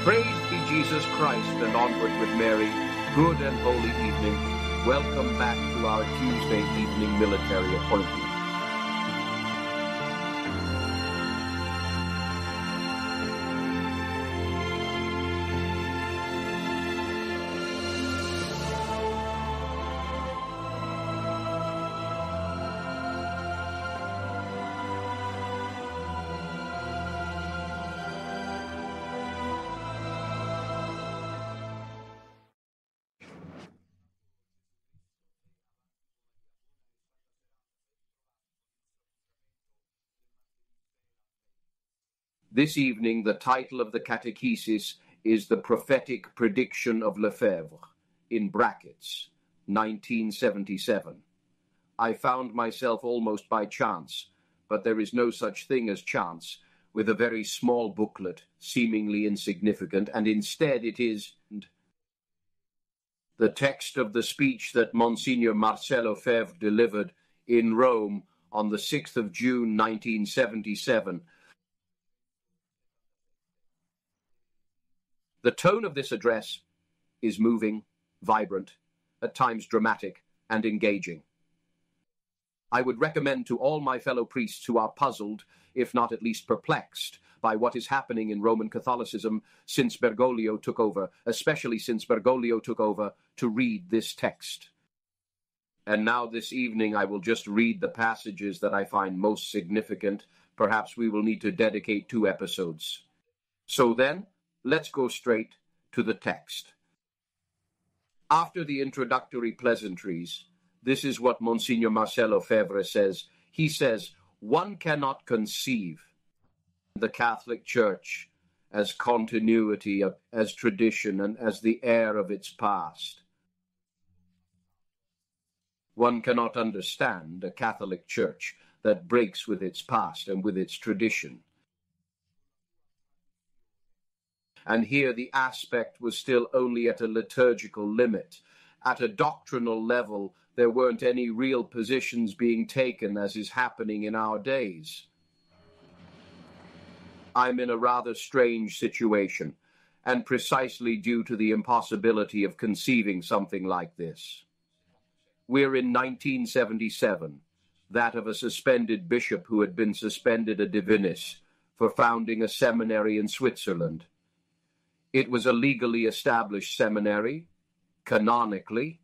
Praise be Jesus Christ, and onward with Mary. Good and holy evening. Welcome back to our Tuesday evening military appointment. This evening, the title of the catechesis is The Prophetic Prediction of Lefevre, in brackets, 1977. I found myself almost by chance, but there is no such thing as chance, with a very small booklet, seemingly insignificant, and instead it is the text of the speech that Monsignor Marcel Lefevre delivered in Rome on the 6th of June, 1977. The tone of this address is moving, vibrant, at times dramatic, and engaging. I would recommend to all my fellow priests who are puzzled, if not at least perplexed, by what is happening in Roman Catholicism since Bergoglio took over, especially since Bergoglio took over, to read this text. And now this evening I will just read the passages that I find most significant. Perhaps we will need to dedicate 2 episodes. So then, let's go straight to the text. After the introductory pleasantries, this is what Monsignor Marcel Lefevre says. He says, one cannot conceive the Catholic Church as continuity, as tradition, and as the heir of its past. One cannot understand a Catholic Church that breaks with its past and with its tradition. And here the aspect was still only at a liturgical limit. At a doctrinal level, there weren't any real positions being taken, as is happening in our days. I'm in a rather strange situation, and precisely due to the impossibility of conceiving something like this. We're in 1977, that of a suspended bishop who had been suspended a divinis for founding a seminary in Switzerland. It was a legally established seminary, canonically,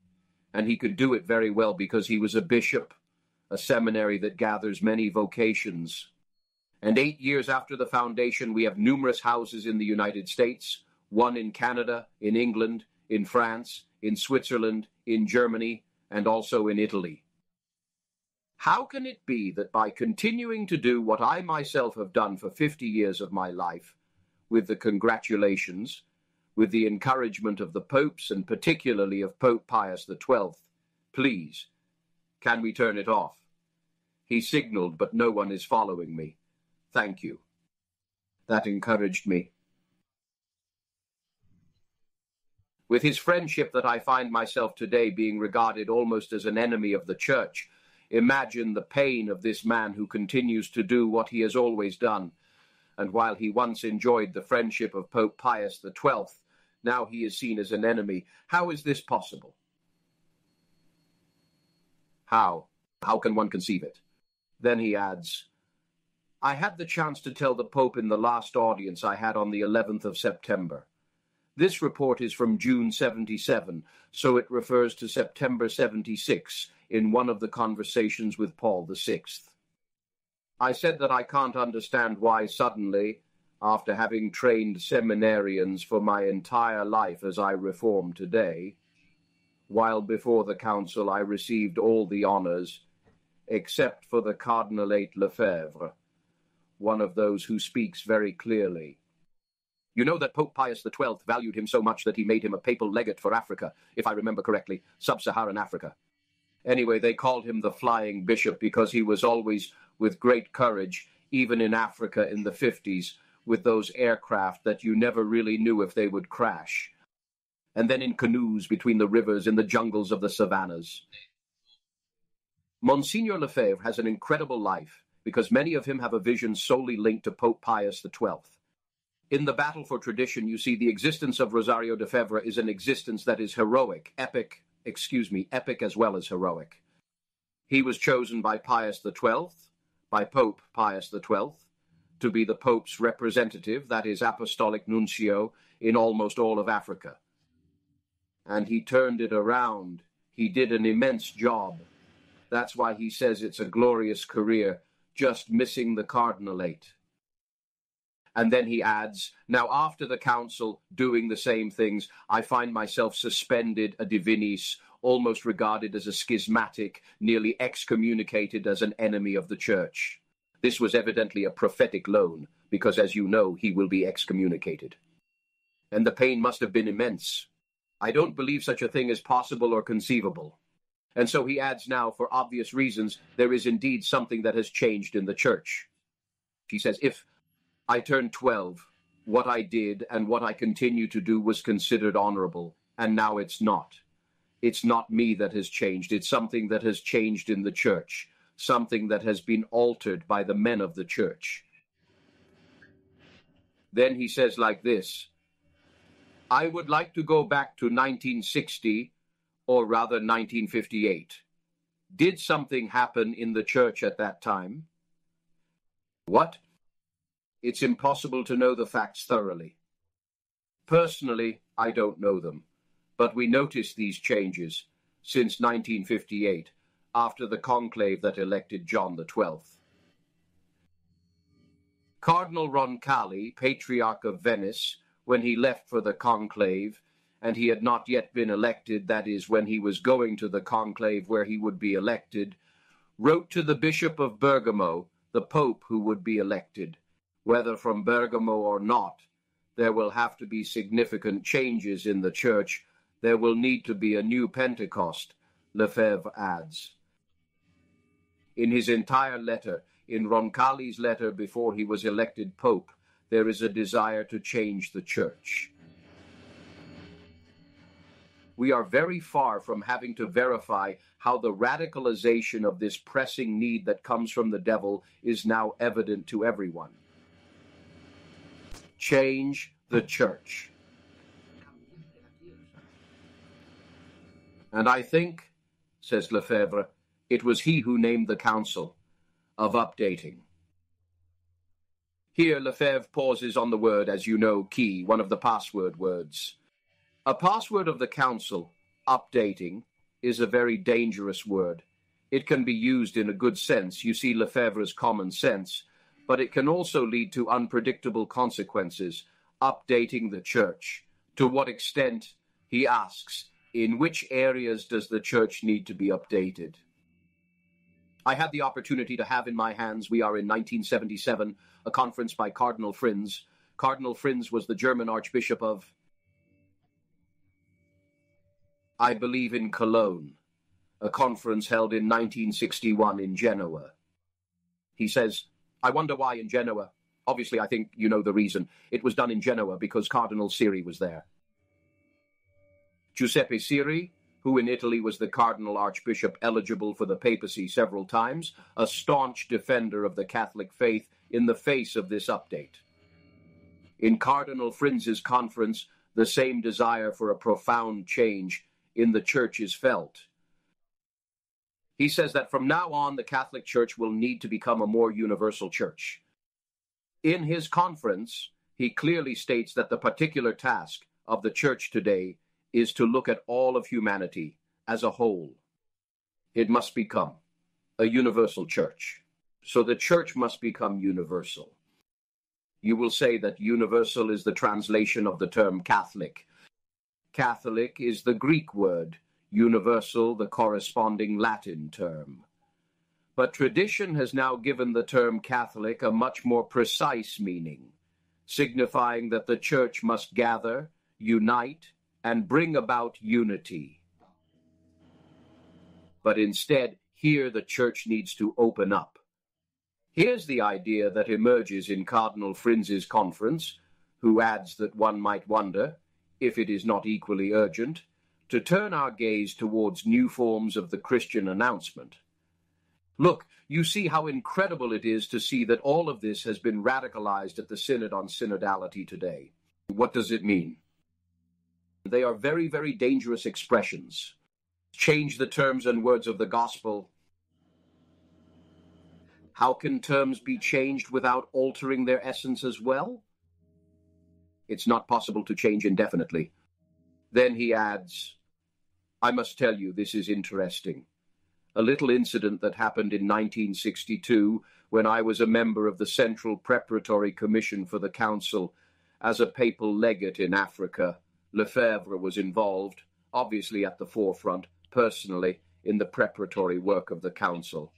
and he could do it very well because he was a bishop, a seminary that gathers many vocations. And 8 years after the foundation, we have numerous houses in the United States, one in Canada, in England, in France, in Switzerland, in Germany, and also in Italy. How can it be that by continuing to do what I myself have done for 50 years of my life, with the congratulations, with the encouragement of the popes, and particularly of Pope Pius XII, please, can we turn it off? He signaled, but no one is following me. Thank you. That encouraged me. With his friendship that I find myself today being regarded almost as an enemy of the Church, imagine the pain of this man who continues to do what he has always done. And while he once enjoyed the friendship of Pope Pius XII, now he is seen as an enemy. How is this possible? How? How can one conceive it? Then he adds, I had the chance to tell the Pope in the last audience I had on the 11th of September. This report is from June 77, so it refers to September 76 in one of the conversations with Paul VI. I said that I can't understand why suddenly, after having trained seminarians for my entire life as I reform today, while before the council I received all the honors, except for the Cardinalate Lefevre, one of those who speaks very clearly. You know that Pope Pius XII valued him so much that he made him a papal legate for Africa, if I remember correctly, sub-Saharan Africa. Anyway, they called him the Flying Bishop because he was always with great courage, even in Africa in the 50s, with those aircraft that you never really knew if they would crash. And then in canoes between the rivers in the jungles of the savannas. Monsignor Lefevre has an incredible life because many of him have a vision solely linked to Pope Pius XII. In the battle for tradition, you see the existence of Rosario Lefebvre is an existence that is heroic, epic as well as heroic. He was chosen by Pius XII, by Pope Pius XII, to be the Pope's representative, that is, apostolic nuncio, in almost all of Africa. And he turned it around. He did an immense job. That's why he says it's a glorious career, just missing the cardinalate. And then he adds, now after the council doing the same things, I find myself suspended a divinis, almost regarded as a schismatic, nearly excommunicated as an enemy of the church. This was evidently a prophetic loan, because as you know, he will be excommunicated. And the pain must have been immense. I don't believe such a thing is possible or conceivable. And so he adds now, for obvious reasons, there is indeed something that has changed in the church. He says, if I turned 12, what I did and what I continue to do was considered honorable, and now it's not. It's not me that has changed. It's something that has changed in the church, something that has been altered by the men of the church. Then he says like this, I would like to go back to 1960, or rather 1958. Did something happen in the church at that time? What? It's impossible to know the facts thoroughly. Personally, I don't know them, but we noticed these changes since 1958, after the conclave that elected John XII. Cardinal Roncalli, Patriarch of Venice, when he left for the conclave, and he had not yet been elected, that is, when he was going to the conclave where he would be elected, wrote to the Bishop of Bergamo, the Pope who would be elected, whether from Bergamo or not, there will have to be significant changes in the church. There will need to be a new Pentecost, Lefebvre adds. In his entire letter, in Roncalli's letter before he was elected Pope, there is a desire to change the church. We are very far from having to verify how the radicalization of this pressing need that comes from the devil is now evident to everyone. Change the church. And I think, says Lefebvre, it was he who named the council of updating. Here Lefebvre pauses on the word, as you know, key, one of the password words. A password of the council, updating, is a very dangerous word. It can be used in a good sense, you see Lefebvre's common sense, but it can also lead to unpredictable consequences, updating the church. To what extent, he asks, in which areas does the church need to be updated? I had the opportunity to have in my hands, we are in 1977, a conference by Cardinal Frinz. Cardinal Frinz was the German Archbishop of, I believe, in Cologne, a conference held in 1961 in Genoa. He says, I wonder why in Genoa. Obviously, I think you know the reason. It was done in Genoa because Cardinal Siri was there. Giuseppe Siri, who in Italy was the cardinal archbishop eligible for the papacy several times, a staunch defender of the Catholic faith in the face of this update. In Cardinal Frinz's conference, the same desire for a profound change in the church is felt. He says that from now on, the Catholic Church will need to become a more universal church. In his conference, he clearly states that the particular task of the church today is to look at all of humanity as a whole. It must become a universal church. So the church must become universal. You will say that universal is the translation of the term Catholic. Catholic is the Greek word, universal the corresponding Latin term. But tradition has now given the term Catholic a much more precise meaning, signifying that the church must gather, unite, and bring about unity. But instead, here the church needs to open up. Here's the idea that emerges in Cardinal Frinz's conference, who adds that one might wonder, if it is not equally urgent, to turn our gaze towards new forms of the Christian announcement. Look, you see how incredible it is to see that all of this has been radicalized at the Synod on Synodality today. What does it mean? They are very, very dangerous expressions. Change the terms and words of the gospel. How can terms be changed without altering their essence as well? It's not possible to change indefinitely. Then he adds, I must tell you, this is interesting. A little incident that happened in 1962 when I was a member of the Central Preparatory Commission for the Council as a papal legate in Africa. Lefevre was involved, obviously at the forefront, personally, in the preparatory work of the Council.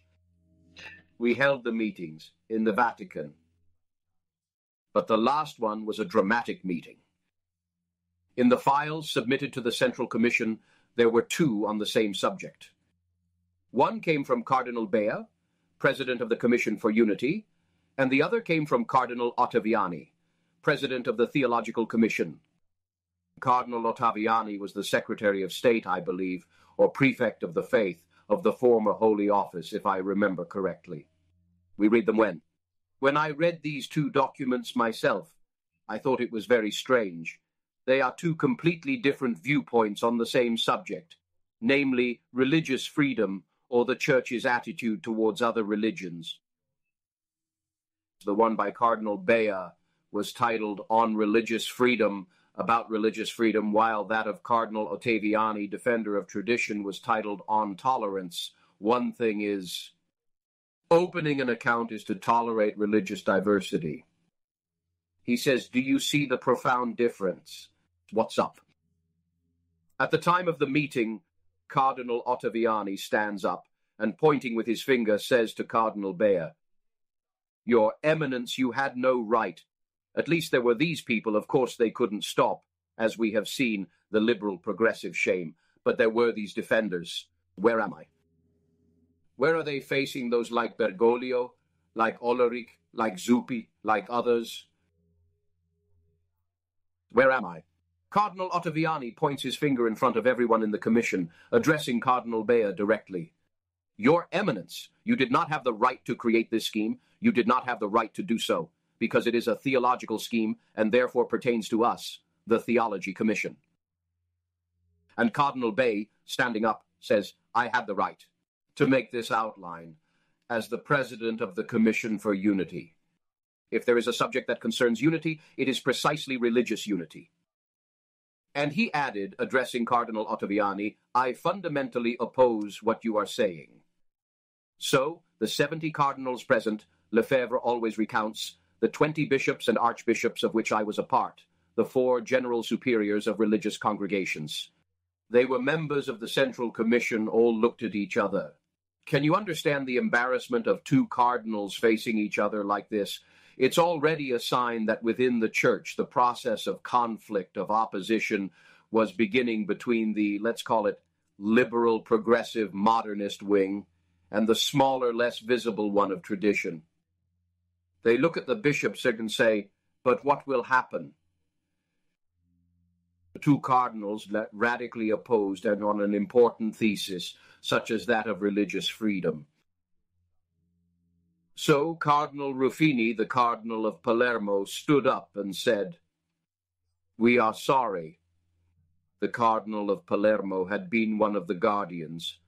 We held the meetings in the Vatican, but the last one was a dramatic meeting. In the files submitted to the Central Commission, there were two on the same subject. One came from Cardinal Bea, President of the Commission for Unity, and the other came from Cardinal Ottaviani, President of the Theological Commission. Cardinal Ottaviani was the Secretary of State, I believe, or Prefect of the Faith of the former Holy Office, if I remember correctly. We read them when? When I read these two documents myself, I thought it was very strange. They are two completely different viewpoints on the same subject, namely religious freedom or the Church's attitude towards other religions. The one by Cardinal Bea was titled On Religious Freedom, about religious freedom, while that of Cardinal Ottaviani, Defender of Tradition, was titled On Tolerance. One thing is, opening an account is to tolerate religious diversity. He says, do you see the profound difference? What's up? At the time of the meeting, Cardinal Ottaviani stands up and, pointing with his finger, says to Cardinal Bea, Your Eminence, you had no right. At least there were these people, of course they couldn't stop, as we have seen, the liberal progressive shame, but there were these defenders. Where am I? Where are they facing those like Bergoglio, like Ollerich, like Zuppi, like others? Where am I? Cardinal Ottaviani points his finger in front of everyone in the commission, addressing Cardinal Bea directly. Your Eminence, you did not have the right to create this scheme. You did not have the right to do so, because it is a theological scheme and therefore pertains to us, the Theology Commission. And Cardinal Bea, standing up, says, I had the right to make this outline as the President of the Commission for Unity. If there is a subject that concerns unity, it is precisely religious unity. And he added, addressing Cardinal Ottaviani, I fundamentally oppose what you are saying. So, the 70 cardinals present, Lefebvre always recounts, the 20 bishops and archbishops of which I was a part, the 4 general superiors of religious congregations. They were members of the Central Commission, all looked at each other. Can you understand the embarrassment of 2 cardinals facing each other like this? It's already a sign that within the Church, the process of conflict, of opposition, was beginning between the, let's call it, liberal, progressive, modernist wing and the smaller, less visible one of tradition. They look at the bishops and say, but what will happen? The 2 cardinals radically opposed and on an important thesis, such as that of religious freedom. So Cardinal Ruffini, the Cardinal of Palermo, stood up and said, We are sorry. The Cardinal of Palermo had been one of the guardians.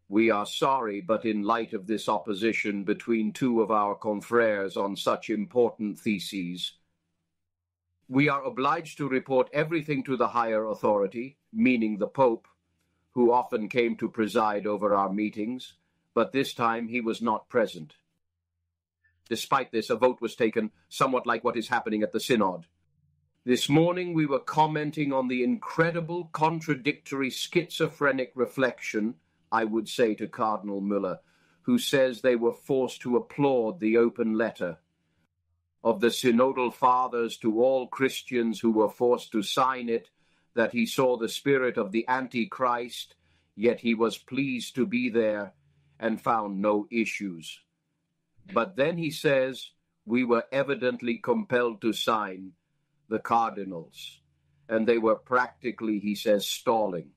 We are sorry, but in light of this opposition between 2 of our confrères on such important theses, we are obliged to report everything to the higher authority, meaning the Pope, who often came to preside over our meetings, but this time he was not present. Despite this, a vote was taken, somewhat like what is happening at the Synod. This morning we were commenting on the incredible, contradictory, schizophrenic reflection, I would say to Cardinal Müller, who says they were forced to applaud the open letter of the Synodal Fathers to all Christians who were forced to sign it, that he saw the spirit of the Antichrist, yet he was pleased to be there and found no issues. But then he says, we were evidently compelled to sign, the cardinals, and they were practically, he says, stalling.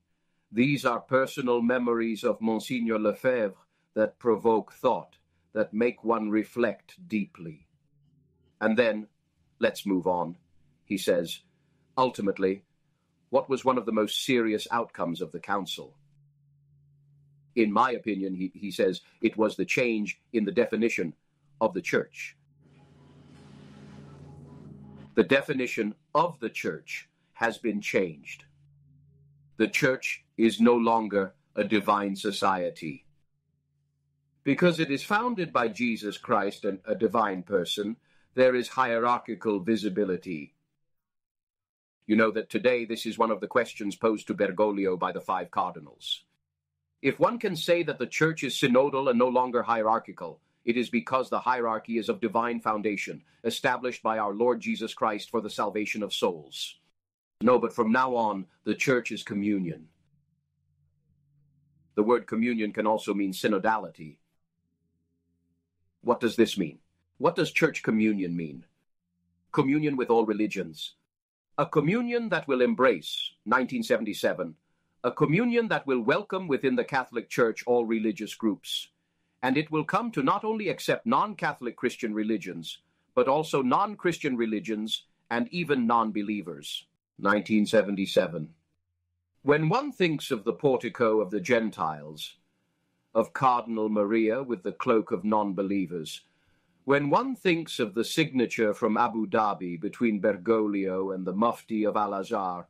These are personal memories of Monsignor Lefebvre, that provoke thought, that make one reflect deeply. And then, let's move on. He says, ultimately, what was one of the most serious outcomes of the council? In my opinion, he says, it was the change in the definition of the church. The definition of the church has been changed. The church is no longer a divine society. Because it is founded by Jesus Christ, a divine person, there is hierarchical visibility. You know that today this is one of the questions posed to Bergoglio by the 5 cardinals. If one can say that the church is synodal and no longer hierarchical, it is because the hierarchy is of divine foundation, established by our Lord Jesus Christ for the salvation of souls. No, but from now on, the church is communion. The word communion can also mean synodality. What does this mean? What does church communion mean? Communion with all religions. A communion that will embrace, 1977, a communion that will welcome within the Catholic Church all religious groups. And it will come to not only accept non-Catholic Christian religions, but also non-Christian religions and even non-believers. 1977. When one thinks of the portico of the Gentiles, of Cardinal Maria with the cloak of non-believers, when one thinks of the signature from Abu Dhabi between Bergoglio and the Mufti of Al-Azhar,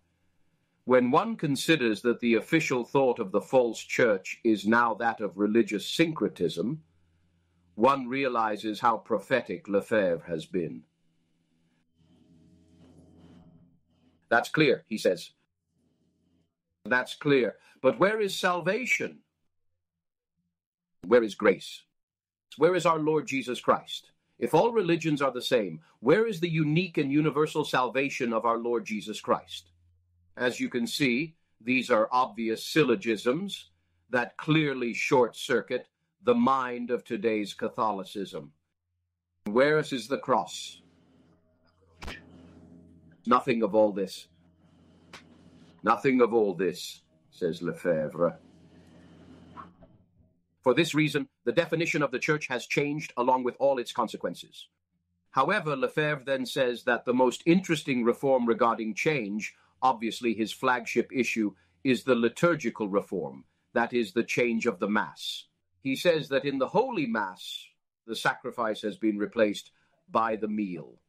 when one considers that the official thought of the false church is now that of religious syncretism, one realizes how prophetic Lefebvre has been. That's clear, he says. That's clear. But where is salvation? Where is grace? Where is our Lord Jesus Christ? If all religions are the same, where is the unique and universal salvation of our Lord Jesus Christ? As you can see, these are obvious syllogisms that clearly short-circuit the mind of today's Catholicism. Where is the cross? Nothing of all this. Nothing of all this, says Lefebvre. For this reason, the definition of the church has changed along with all its consequences. However, Lefebvre then says that the most interesting reform regarding change, obviously his flagship issue, is the liturgical reform, that is, the change of the Mass. He says that in the Holy Mass, the sacrifice has been replaced by the meal.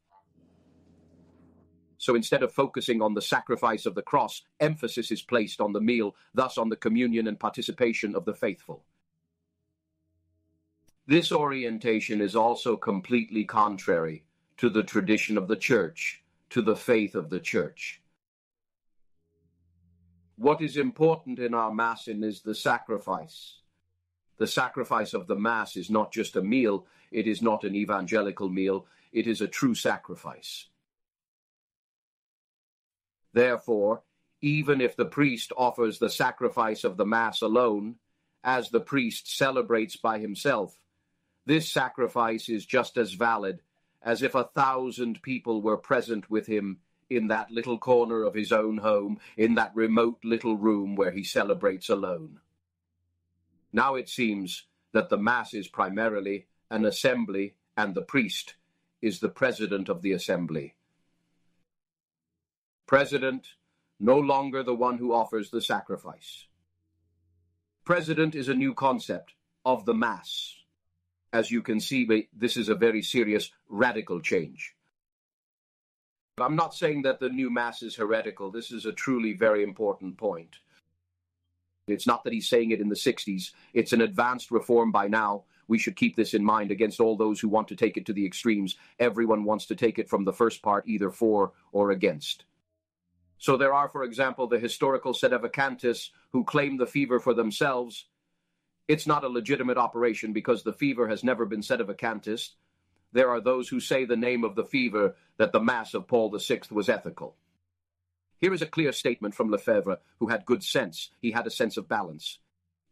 So instead of focusing on the sacrifice of the cross, emphasis is placed on the meal, thus on the communion and participation of the faithful. This orientation is also completely contrary to the tradition of the Church, to the faith of the Church. What is important in our Mass is the sacrifice. The sacrifice of the Mass is not just a meal, it is not an evangelical meal, it is a true sacrifice. Therefore, even if the priest offers the sacrifice of the Mass alone, as the priest celebrates by himself, this sacrifice is just as valid as if 1,000 people were present with him in that little corner of his own home, in that remote little room where he celebrates alone. Now it seems that the Mass is primarily an assembly, and the priest is the president of the assembly. President, no longer the one who offers the sacrifice. President is a new concept of the Mass. As you can see, this is a very serious, radical change. I'm not saying that the new Mass is heretical. This is a truly very important point. It's not that he's saying it in the 60s. It's an advanced reform by now. We should keep this in mind against all those who want to take it to the extremes. Everyone wants to take it from the first part, either for or against. So there are, for example, the historical sedevacantists who claim the fever for themselves. It's not a legitimate operation because the fever has never been sedevacantist. There are those who say the name of the fever that the Mass of Paul VI was ethical. Here is a clear statement from Lefebvre, who had good sense. He had a sense of balance.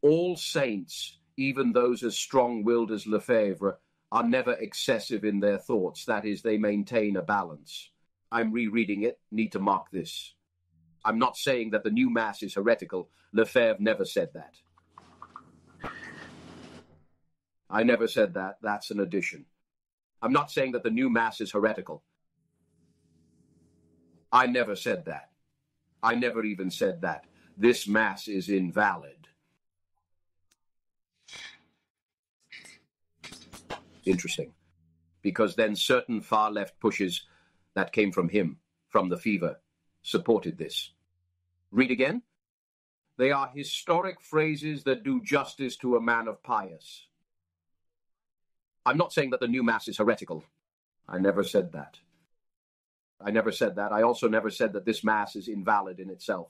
All saints, even those as strong-willed as Lefebvre, are never excessive in their thoughts. That is, they maintain a balance. I'm rereading it, need to mark this. I'm not saying that the new Mass is heretical. Lefebvre never said that. I never said that. That's an addition. I'm not saying that the new Mass is heretical. I never said that. I never even said that. This Mass is invalid. Interesting. Because then certain far-left pushes that came from him, from the fever, supported this. Read again. They are historic phrases that do justice to a man of pious. I'm not saying that the new Mass is heretical. I never said that. I never said that. I also never said that this Mass is invalid in itself.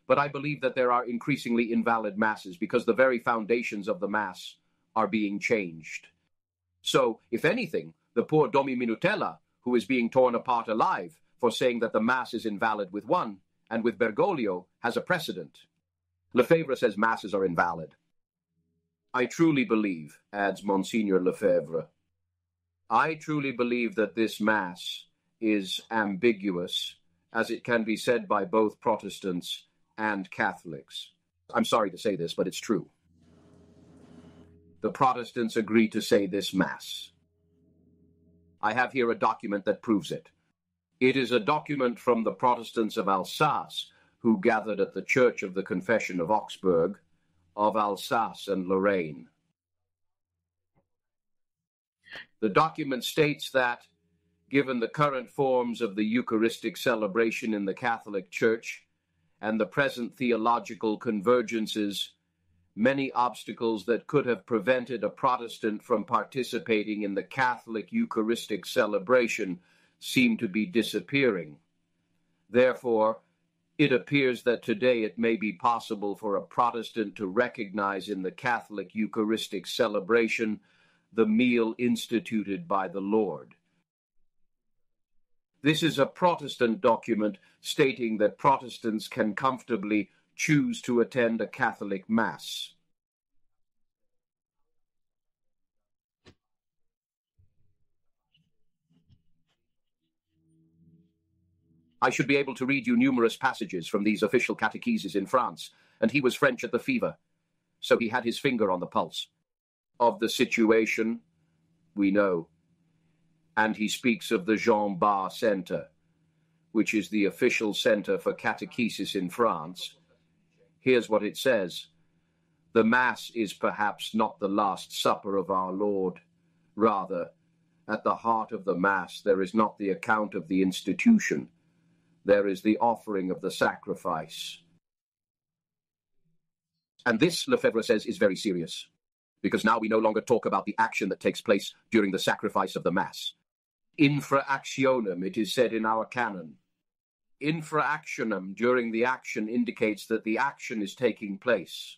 But I believe that there are increasingly invalid Masses because the very foundations of the Mass are being changed. So, if anything, the poor Dominutella, who is being torn apart alive for saying that the Mass is invalid with one, and with Bergoglio, has a precedent. Lefebvre says Masses are invalid. I truly believe, adds Monsignor Lefebvre, I truly believe that this Mass is ambiguous, as it can be said by both Protestants and Catholics. I'm sorry to say this, but it's true. The Protestants agree to say this Mass. I have here a document that proves it. It is a document from the Protestants of Alsace, who gathered at the Church of the Confession of Augsburg, of Alsace and Lorraine. The document states that, given the current forms of the Eucharistic celebration in the Catholic Church and the present theological convergences, many obstacles that could have prevented a Protestant from participating in the Catholic Eucharistic celebration seem to be disappearing. Therefore, it appears that today it may be possible for a Protestant to recognize in the Catholic Eucharistic celebration the meal instituted by the Lord. This is a Protestant document stating that Protestants can comfortably choose to attend a Catholic Mass. I should be able to read you numerous passages from these official catecheses in France, and he was French at the fever, so he had his finger on the pulse of the situation, we know. And he speaks of the Jean Bar Center, which is the official center for catechesis in France. Here's what it says. The Mass is perhaps not the Last Supper of our Lord. Rather, at the heart of the Mass there is not the account of the institution. There is the offering of the sacrifice. And this, Lefebvre says, is very serious, because now we no longer talk about the action that takes place during the sacrifice of the Mass. Infra actionem, it is said in our canon. Infra actionem, during the action, indicates that the action is taking place.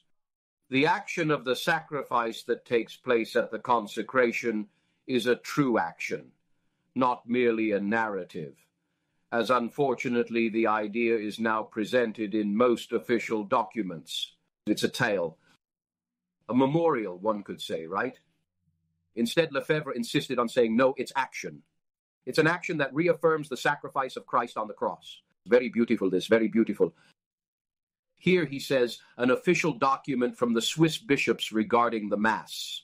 The action of the sacrifice that takes place at the consecration is a true action, not merely a narrative, as unfortunately the idea is now presented in most official documents. It's a tale. A memorial, one could say, right? Instead, Lefebvre insisted on saying, no, it's action. It's an action that reaffirms the sacrifice of Christ on the cross. Very beautiful, this, very beautiful. Here he says, an official document from the Swiss bishops regarding the Mass.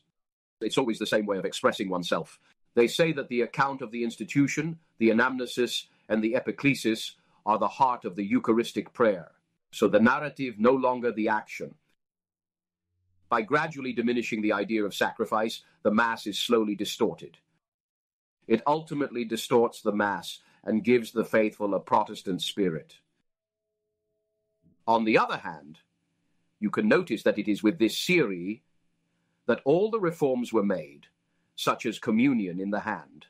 It's always the same way of expressing oneself. They say that the account of the institution, the anamnesis, and the epiclesis are the heart of the Eucharistic prayer. So the narrative, no longer the action. By gradually diminishing the idea of sacrifice, the Mass is slowly distorted. It ultimately distorts the Mass and gives the faithful a Protestant spirit. On the other hand, you can notice that it is with this series that all the reforms were made, such as communion in the hand.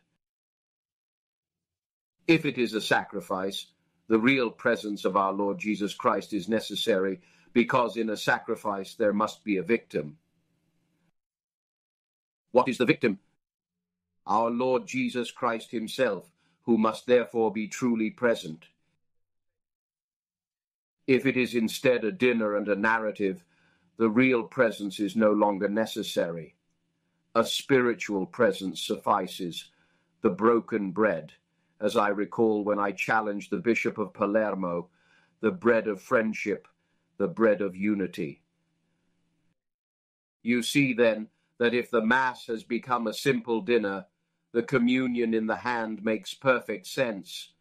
If it is a sacrifice, the real presence of our Lord Jesus Christ is necessary, because in a sacrifice there must be a victim. What is the victim? Our Lord Jesus Christ himself, who must therefore be truly present. If it is instead a dinner and a narrative, the real presence is no longer necessary. A spiritual presence suffices, the broken bread, as I recall when I challenged the Bishop of Palermo, the bread of friendship, the bread of unity. You see, then, that if the Mass has become a simple dinner, the communion in the hand makes perfect sense.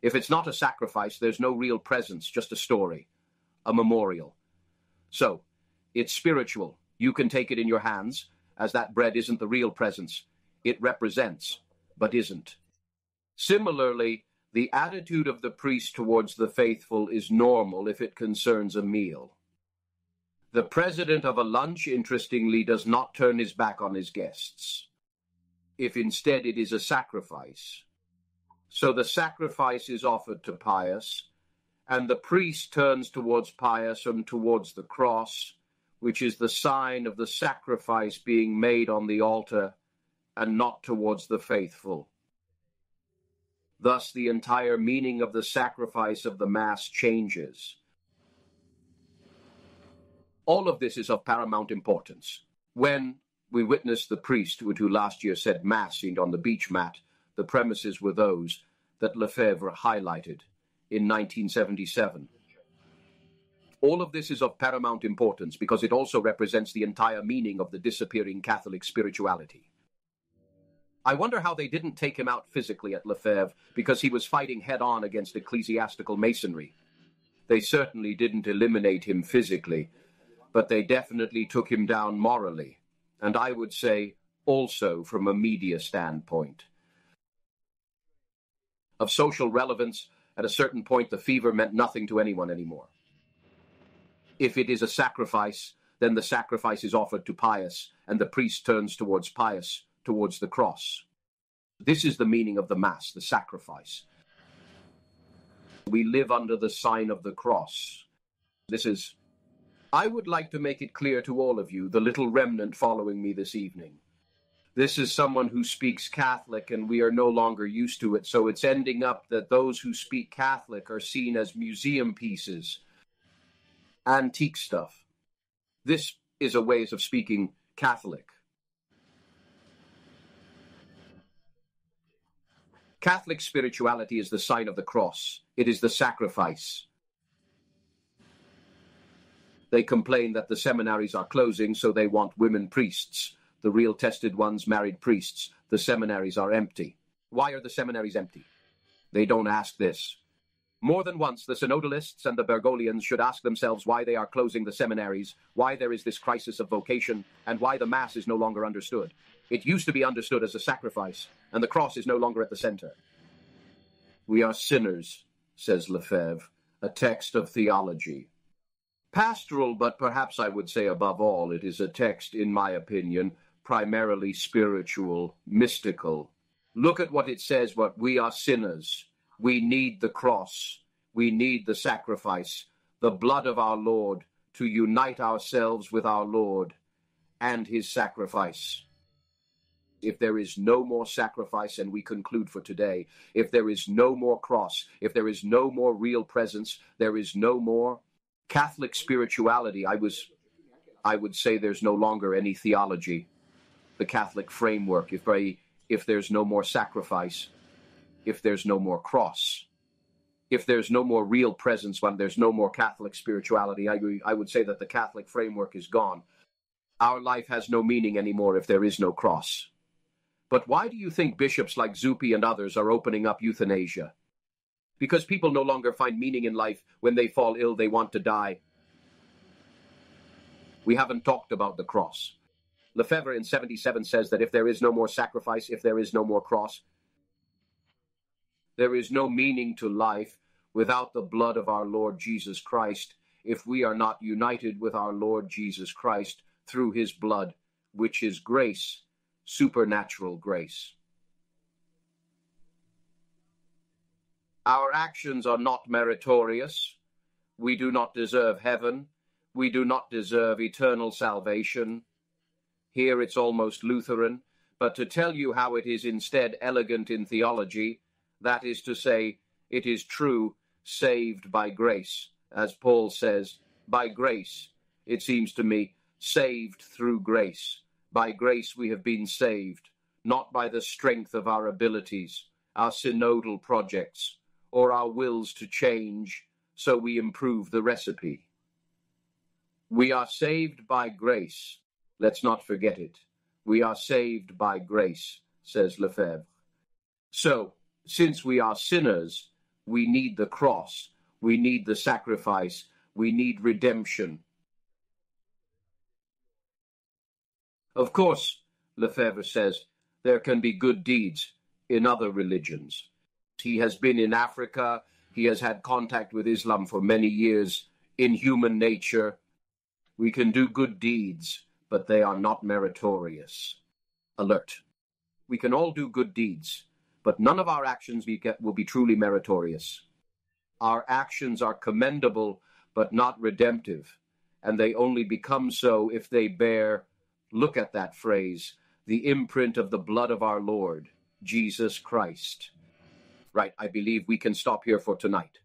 If it's not a sacrifice, there's no real presence, just a story, a memorial. So, it's spiritual. You can take it in your hands, as that bread isn't the real presence. It represents, but isn't. Similarly, the attitude of the priest towards the faithful is normal if it concerns a meal. The president of a lunch, interestingly, does not turn his back on his guests, if instead it is a sacrifice. So the sacrifice is offered to Pius, and the priest turns towards Pius and towards the cross, which is the sign of the sacrifice being made on the altar, and not towards the faithful. Thus, the entire meaning of the sacrifice of the Mass changes. All of this is of paramount importance. When we witnessed the priest who last year said Mass on the beach mat, the premises were those that Lefebvre highlighted in 1977. All of this is of paramount importance because it also represents the entire meaning of the disappearing Catholic spirituality. I wonder how they didn't take him out physically at Lefebvre because he was fighting head-on against ecclesiastical masonry. They certainly didn't eliminate him physically, but they definitely took him down morally, and I would say also from a media standpoint. Of social relevance, at a certain point the fever meant nothing to anyone anymore. If it is a sacrifice, then the sacrifice is offered to Pius, and the priest turns towards Pius, towards the cross. This is the meaning of the Mass, the sacrifice. We live under the sign of the cross. I would like to make it clear to all of you, the little remnant following me this evening. This is someone who speaks Catholic, and we are no longer used to it, so it's ending up that those who speak Catholic are seen as museum pieces, antique stuff. This is a way of speaking Catholic. Catholic spirituality is the sign of the cross. It is the sacrifice. They complain that the seminaries are closing, so they want women priests. The real tested ones married priests. The seminaries are empty. Why are the seminaries empty? They don't ask this. More than once, the synodalists and the Bergoglians should ask themselves why they are closing the seminaries, why there is this crisis of vocation, and why the Mass is no longer understood. It used to be understood as a sacrifice, and the cross is no longer at the center. We are sinners, says Lefebvre, a text of theology. Pastoral, but perhaps I would say above all, it is a text, in my opinion, primarily spiritual, mystical. Look at what it says, what we are sinners. We need the cross. We need the sacrifice, the blood of our Lord, to unite ourselves with our Lord and his sacrifice. If there is no more sacrifice, and we conclude for today, if there is no more cross, if there is no more real presence, there is no more Catholic spirituality, I would say there's no longer any theology, the Catholic framework, if there's no more sacrifice, if there's no more cross, if there's no more real presence, when there's no more Catholic spirituality, I would say that the Catholic framework is gone. Our life has no meaning anymore if there is no cross. But why do you think bishops like Zuppi and others are opening up euthanasia? Because people no longer find meaning in life. When they fall ill, they want to die. We haven't talked about the cross. Lefebvre in 77 says that if there is no more sacrifice, if there is no more cross, there is no meaning to life without the blood of our Lord Jesus Christ, if we are not united with our Lord Jesus Christ through his blood, which is grace, supernatural grace. Our actions are not meritorious. We do not deserve heaven. We do not deserve eternal salvation. Here it's almost Lutheran, but to tell you how it is instead elegant in theology, that is to say, it is true, saved by grace. As Paul says, by grace, it seems to me, saved through grace. By grace we have been saved, not by the strength of our abilities, our synodal projects, or our wills to change, so we improve the recipe. We are saved by grace, Let's not forget it. We are saved by grace, says Lefebvre. So, since we are sinners, we need the cross, we need the sacrifice, we need redemption. Of course, Lefebvre says, there can be good deeds in other religions. He has been in Africa, he has had contact with Islam for many years. In human nature, we can do good deeds, but they are not meritorious. Alert. We can all do good deeds, but none of our actions will be truly meritorious. Our actions are commendable, but not redemptive, and they only become so if they bear, look at that phrase, the imprint of the blood of our Lord, Jesus Christ. Right, I believe we can stop here for tonight.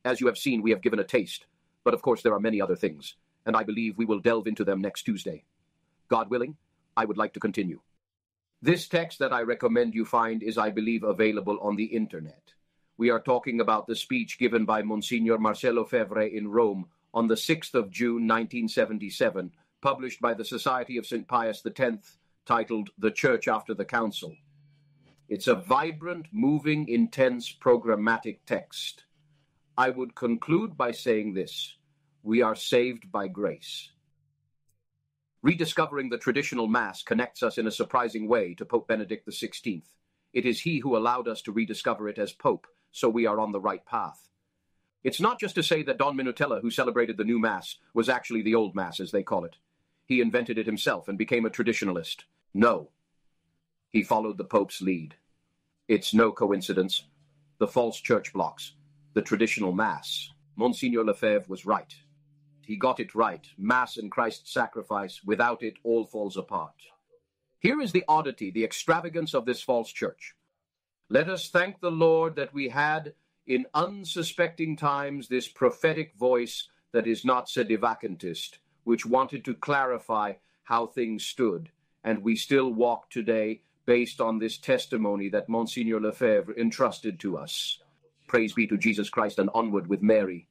As you have seen, we have given a taste, but of course there are many other things, and I believe we will delve into them next Tuesday. God willing, I would like to continue. This text that I recommend you find is, I believe, available on the internet. We are talking about the speech given by Monsignor Marcello Lefebvre in Rome on the 6th of June, 1977, published by the Society of St. Pius X, titled The Church After the Council. It's a vibrant, moving, intense, programmatic text. I would conclude by saying this: we are saved by grace. Rediscovering the traditional Mass connects us in a surprising way to Pope Benedict XVI. It is he who allowed us to rediscover it as Pope, so we are on the right path. It's not just to say that Don Minutella, who celebrated the new Mass, was actually the old Mass, as they call it. He invented it himself and became a traditionalist. No. He followed the Pope's lead. It's no coincidence. The false church blocks, the traditional Mass. Monsignor Lefebvre was right. He got it right. Mass and Christ's sacrifice. Without it, all falls apart. Here is the oddity, the extravagance of this false church. Let us thank the Lord that we had, in unsuspecting times, this prophetic voice that is not sedevacantist, which wanted to clarify how things stood, and we still walk today based on this testimony that Monsignor Lefebvre entrusted to us. Praise be to Jesus Christ, and onward with Mary.